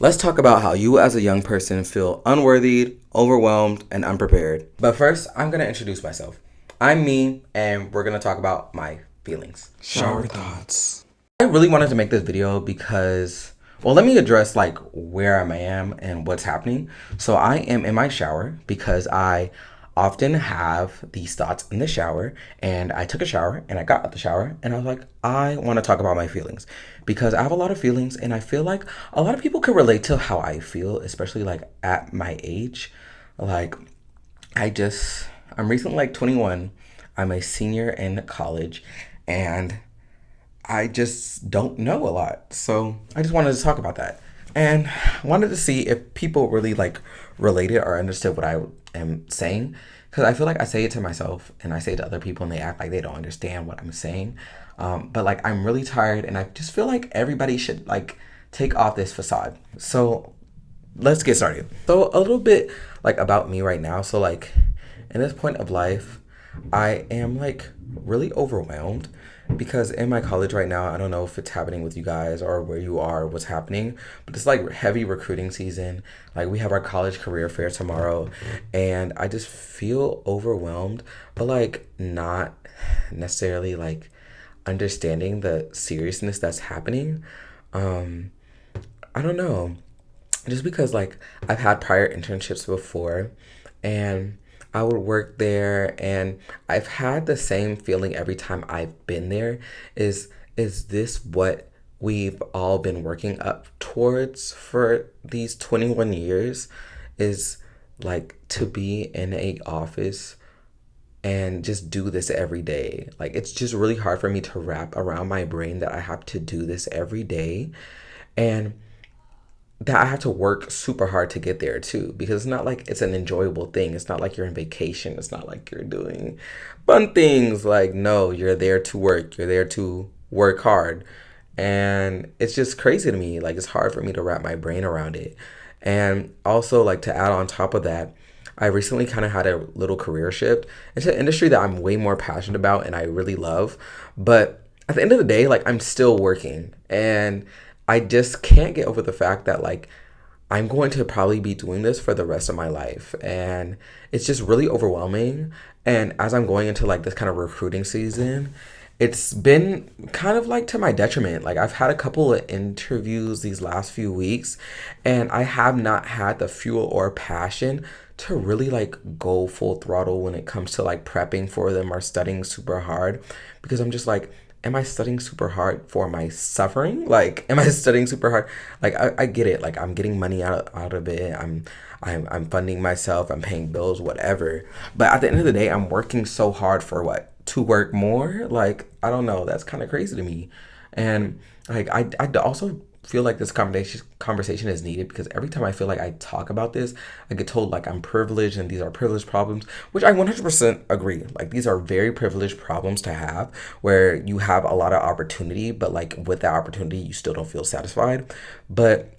Let's talk about how you as a young person feel unworthy, overwhelmed, and unprepared. But first, I'm going to introduce myself. I'm me, and we're going to talk about my feelings. Shower thoughts. I really wanted to make this video because, well, let me address like where I am and what's happening. So I am in my shower because I often have these thoughts in the shower, and I took a shower and I got out the shower and I was like, I want to talk about my feelings because I have a lot of feelings and I feel like a lot of people can relate to how I feel, especially like at my age. Like I'm recently like 21. I'm a senior in college and I just don't know a lot. So I just wanted to talk about that. And wanted to see if people really like related or understood what I am saying. Because I feel like I say it to myself and I say it to other people and they act like they don't understand what I'm saying. But like I'm really tired and I just feel like everybody should like take off this facade. So let's get started. So a little bit like about me right now. So like in this point of life, I am like really overwhelmed because in my college right now, I don't know if it's happening with you guys or where you are, what's happening, but it's like heavy recruiting season. Like we have our college career fair tomorrow and I just feel overwhelmed, but like not necessarily like understanding the seriousness that's happening. Um, I don't know, just because like I've had prior internships before and I would work there and I've had the same feeling every time I've been there is this what we've all been working up towards for these 21 years is like to be in a office and just do this every day. Like it's just really hard for me to wrap around my brain that I have to do this every day. And that I have to work super hard to get there too because it's not like it's an enjoyable thing. It's not like you're on vacation. It's not like you're doing fun things. Like no, you're there to work. You're there to work hard. And it's just crazy to me. Like it's hard for me to wrap my brain around it. And also like to add on top of that, I recently kind of had a little career shift. It's an industry that I'm way more passionate about and I really love. But at the end of the day, like I'm still working and I just can't get over the fact that like I'm going to probably be doing this for the rest of my life. And it's just really overwhelming. And as I'm going into like this kind of recruiting season, it's been kind of like to my detriment. Like I've had a couple of interviews these last few weeks and I have not had the fuel or passion to really like go full throttle when it comes to like prepping for them or studying super hard because I'm just like, am I studying super hard for my suffering? Like, am I studying super hard? Like, I get it. Like, I'm getting money out of it. I'm funding myself. I'm paying bills, whatever. But at the end of the day, I'm working so hard for what? To work more? Like, I don't know. That's kind of crazy to me. And like, I also feel like this conversation is needed because every time I feel like I talk about this, I get told like I'm privileged and these are privileged problems, which I 100% agree. Like these are very privileged problems to have where you have a lot of opportunity, but like with that opportunity, you still don't feel satisfied. But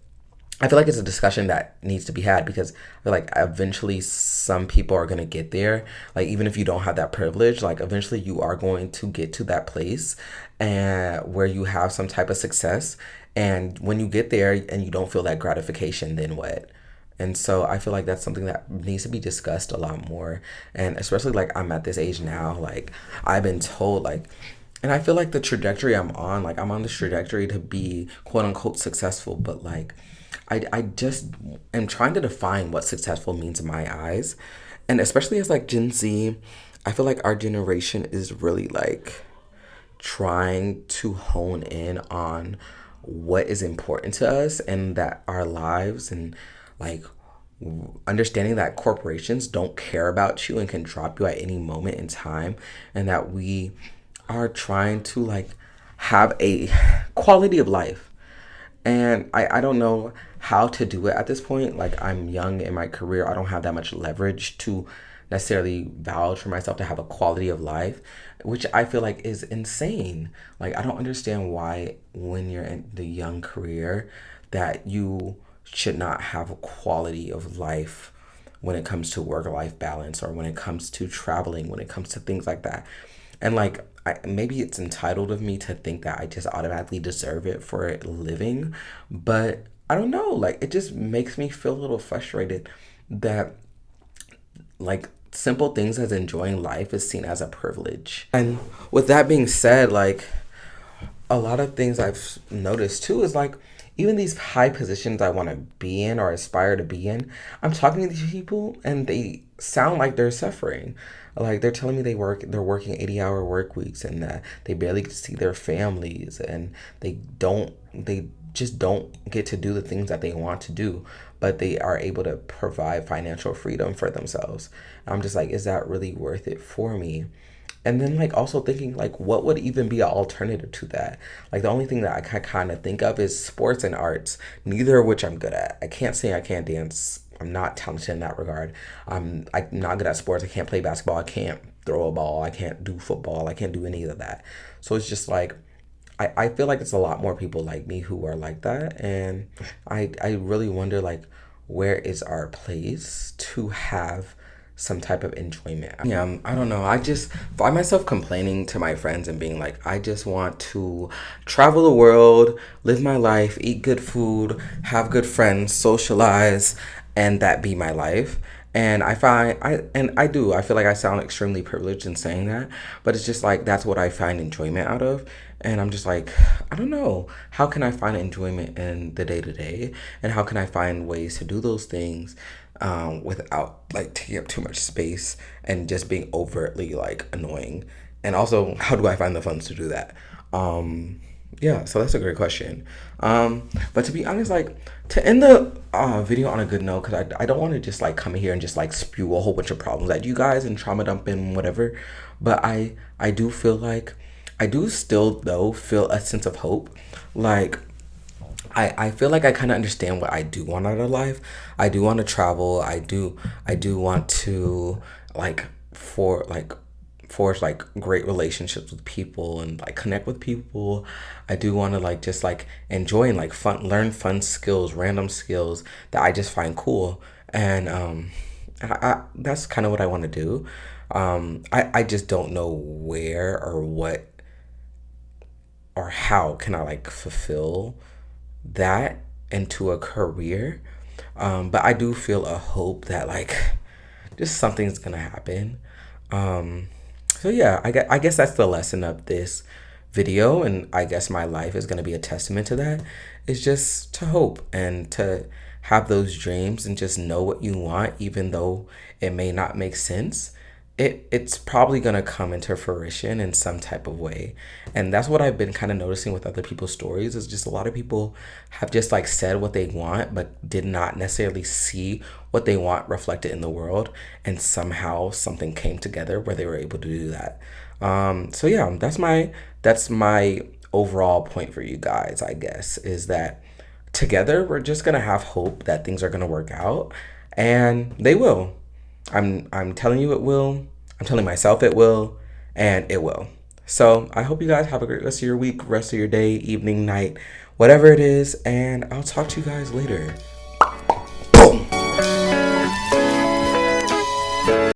I feel like it's a discussion that needs to be had because I feel like eventually some people are going to get there. Like, even if you don't have that privilege, like, eventually you are going to get to that place and where you have some type of success. And when you get there and you don't feel that gratification, then what? And so I feel like that's something that needs to be discussed a lot more. And especially like I'm at this age now, like, I've been told, like, and I feel like the trajectory I'm on, like, I'm on this trajectory to be quote unquote successful, but like, I just am trying to define what successful means in my eyes. And especially as like Gen Z, I feel like our generation is really like trying to hone in on what is important to us and that our lives and like understanding that corporations don't care about you and can drop you at any moment in time and that we are trying to like have a quality of life and I don't know how to do it at this point. Like, I'm young in my career. I don't have that much leverage to necessarily vouch for myself to have a quality of life, which I feel like is insane. Like, I don't understand why when you're in the young career that you should not have a quality of life when it comes to work life balance or when it comes to traveling, when it comes to things like that. And like, maybe it's entitled of me to think that I just automatically deserve it for living, but I don't know, like it just makes me feel a little frustrated that like simple things as enjoying life is seen as a privilege. And with that being said, like a lot of things I've noticed too is like even these high positions I want to be in or aspire to be in, I'm talking to these people and they sound like they're suffering. Like they're telling me they're working 80-hour work weeks and that they barely get to see their families and they just don't get to do the things that they want to do, but they are able to provide financial freedom for themselves. I'm just like, is that really worth it for me? And then like also thinking like what would even be an alternative to that? Like the only thing that I can kind of think of is sports and arts, neither of which I'm good at. I can't sing, I can't dance. I'm not talented in that regard. I'm not good at sports. I can't play basketball. I can't throw a ball. I can't do football. I can't do any of that. So it's just like I feel like it's a lot more people like me who are like that. And I really wonder like where is our place to have some type of enjoyment. Yeah, I don't know. I just find myself complaining to my friends and being like, I just want to travel the world, live my life, eat good food, have good friends, socialize, and that be my life. And I do. I feel like I sound extremely privileged in saying that, but it's just like that's what I find enjoyment out of. And I'm just like, I don't know. How can I find enjoyment in the day to day? And how can I find ways to do those things without like taking up too much space and just being overtly like annoying? And also, how do I find the funds to do that? Yeah, so that's a great question. But to be honest, like to end the video on a good note, because I don't want to just like come here and just like spew a whole bunch of problems at you guys and trauma dump and whatever. But I do feel like I do still though feel a sense of hope. Like I feel like I kind of understand what I do want out of life. I do want to travel. I do want to like for like forge like great relationships with people and like connect with people. I do want to like just like enjoy and like fun learn fun skills, random skills that I just find cool. And that's kind of what I want to do. I just don't know where or what or how can I like fulfill that into a career. But I do feel a hope that like just something's gonna happen. So yeah, I guess that's the lesson of this video, and I guess my life is gonna be a testament to that. It's just to hope and to have those dreams and just know what you want, even though it may not make sense. It's probably gonna come into fruition in some type of way. And that's what I've been kind of noticing with other people's stories is just a lot of people have just like said what they want but did not necessarily see what they want reflected in the world, and somehow something came together where they were able to do that. So yeah, that's my overall point for you guys, I guess, is that together we're just gonna have hope that things are gonna work out, and they will. I'm telling you it will. I'm telling myself it will, and it will. So I hope you guys have a great rest of your week, rest of your day, evening, night, whatever it is, and I'll talk to you guys later.